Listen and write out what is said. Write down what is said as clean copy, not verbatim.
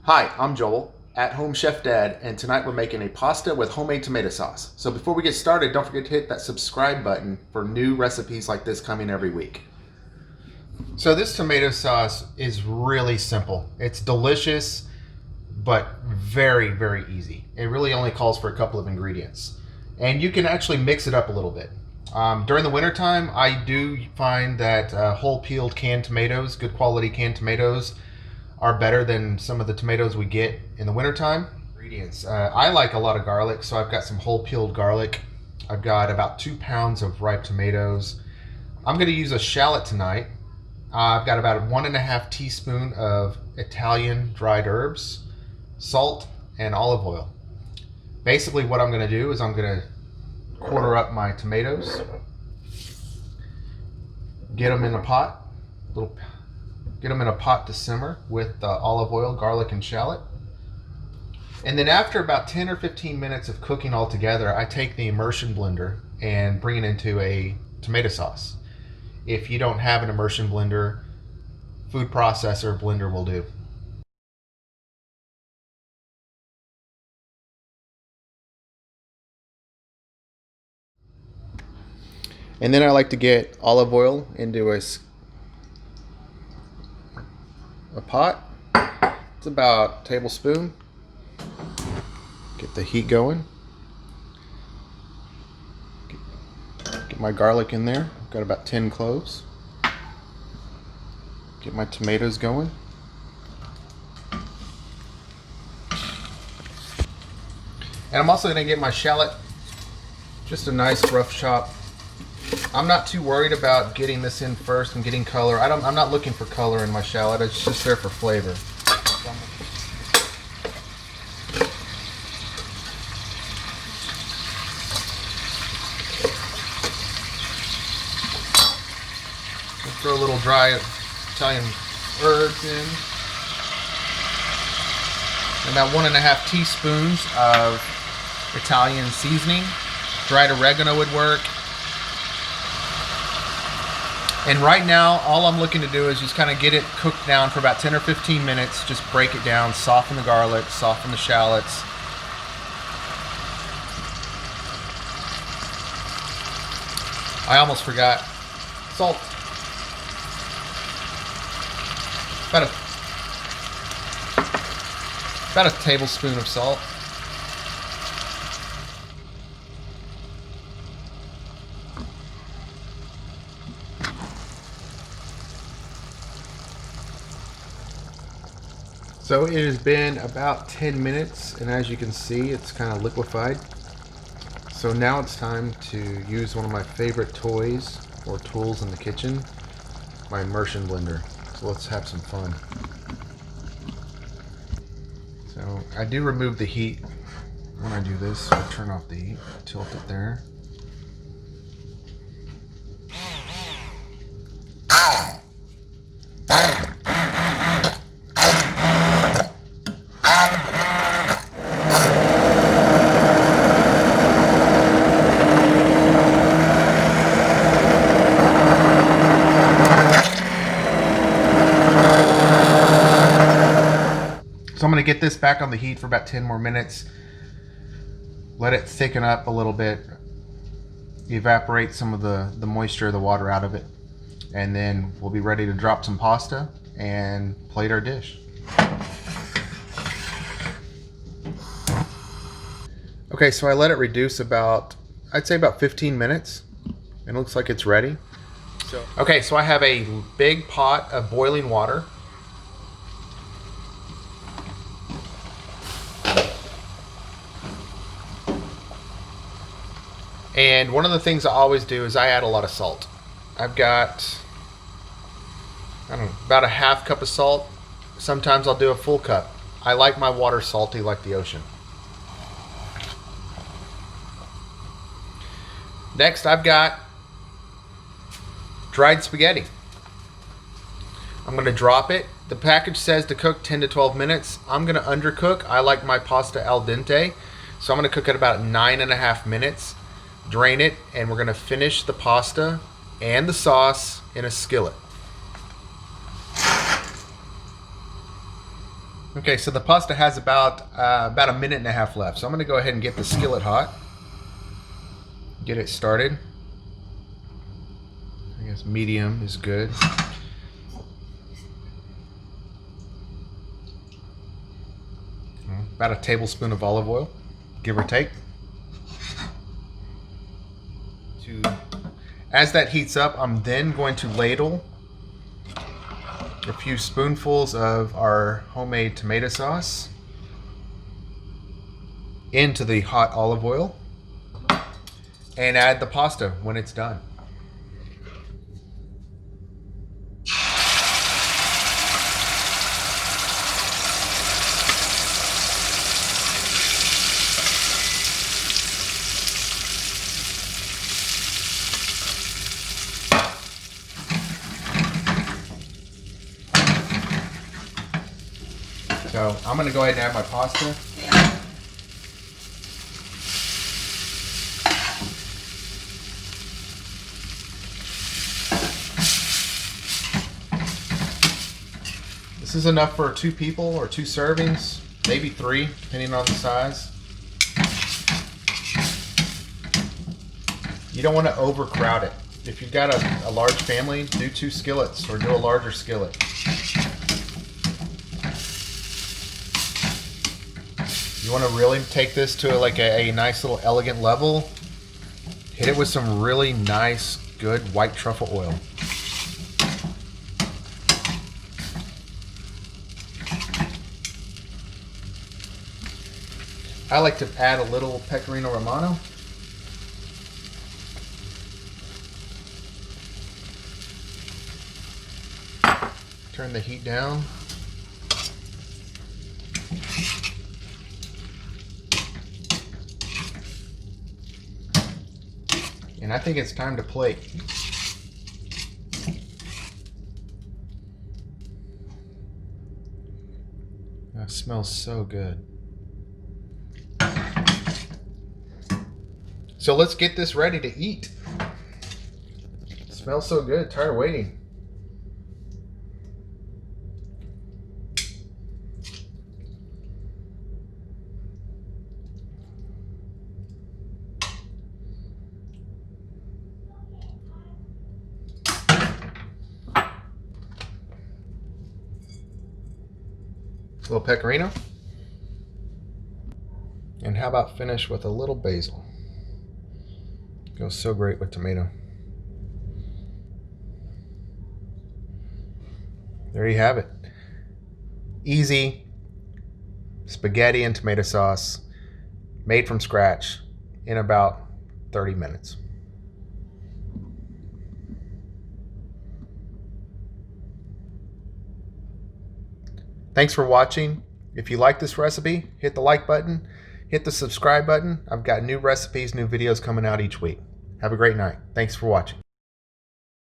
Hi, I'm Joel, AtHomeChefDad, and tonight we're making a pasta with homemade tomato sauce. So before we get started, don't forget to hit that subscribe button for new recipes like this coming every week. So this tomato sauce is really simple. It's delicious, but very, very easy. It really only calls for a couple of ingredients. And you can actually mix it up a little bit. During the wintertime, I do find that whole peeled canned tomatoes, good quality canned tomatoes, are better than some of the tomatoes we get in the wintertime. Ingredients. I like a lot of garlic, so I've got some whole peeled garlic. I've got about 2 pounds of ripe tomatoes. I'm going to use a shallot tonight. I've got about 1.5 teaspoons of Italian dried herbs, salt, and olive oil. Basically what I'm going to do is I'm going to quarter up my tomatoes, get them in a pot, get them in a pot to simmer with olive oil, garlic, and shallot. And then after about 10 or 15 minutes of cooking all together, I take the immersion blender and bring it into a tomato sauce. If you don't have an immersion blender, food processor blender will do. And then I like to get olive oil into a pot. It's about a tablespoon. Get the heat going. Get my garlic in there. I've got about 10 cloves. Get my tomatoes going. And I'm also going to get my shallot, just a nice rough chop. I'm not too worried about getting this in first and getting color. I'm not looking for color in my shallot. It's just there for flavor. We'll throw a little dry Italian herbs in. And about 1.5 teaspoons of Italian seasoning. Dried oregano would work. And right now, all I'm looking to do is just kind of get it cooked down for about 10 or 15 minutes. Just break it down, soften the garlic, soften the shallots. I almost forgot salt. About a tablespoon of salt. So it has been about 10 minutes, and as you can see, it's kind of liquefied. So now it's time to use one of my favorite toys or tools in the kitchen, my immersion blender. So let's have some fun. So I do remove the heat when I do this. So I turn off the heat, tilt it there. So I'm going to get this back on the heat for about 10 more minutes. Let it thicken up a little bit. Evaporate some of the moisture, the water out of it. And then we'll be ready to drop some pasta and plate our dish. Okay, so I let it reduce about, I'd say about 15 minutes. And it looks like it's ready. Okay, so I have a big pot of boiling water. And one of the things I always do is I add a lot of salt. I've got, about a half cup of salt. Sometimes I'll do a full cup. I like my water salty like the ocean. Next, I've got dried spaghetti. I'm going to drop it. The package says to cook 10 to 12 minutes. I'm going to undercook. I like my pasta al dente. So I'm going to cook it about 9.5 minutes. Drain it, and we're going to finish the pasta and the sauce in a skillet. Okay, so the pasta has about a minute and a half left. So I'm going to go ahead and get the skillet hot. Get it started. I guess medium is good. About a tablespoon of olive oil, give or take. As that heats up, I'm then going to ladle a few spoonfuls of our homemade tomato sauce into the hot olive oil and add the pasta when it's done. So I'm going to go ahead and add my pasta. This is enough for 2 people or 2 servings, maybe 3, depending on the size. You don't want to overcrowd it. If you've got a large family, do 2 skillets or do a larger skillet. You want to really take this to like a nice little elegant level. Hit it with some really nice, good white truffle oil. I like to add a little pecorino romano. Turn the heat down. And I think it's time to plate. That smells so good. So let's get this ready to eat. It smells so good, tired of waiting. A little pecorino. And how about finish with a little basil? Goes so great with tomato. There you have it. Easy spaghetti and tomato sauce made from scratch in about 30 minutes. Thanks for watching. If you like this recipe, hit the like button, hit the subscribe button. I've got new recipes, new videos coming out each week. Have a great night. Thanks for watching.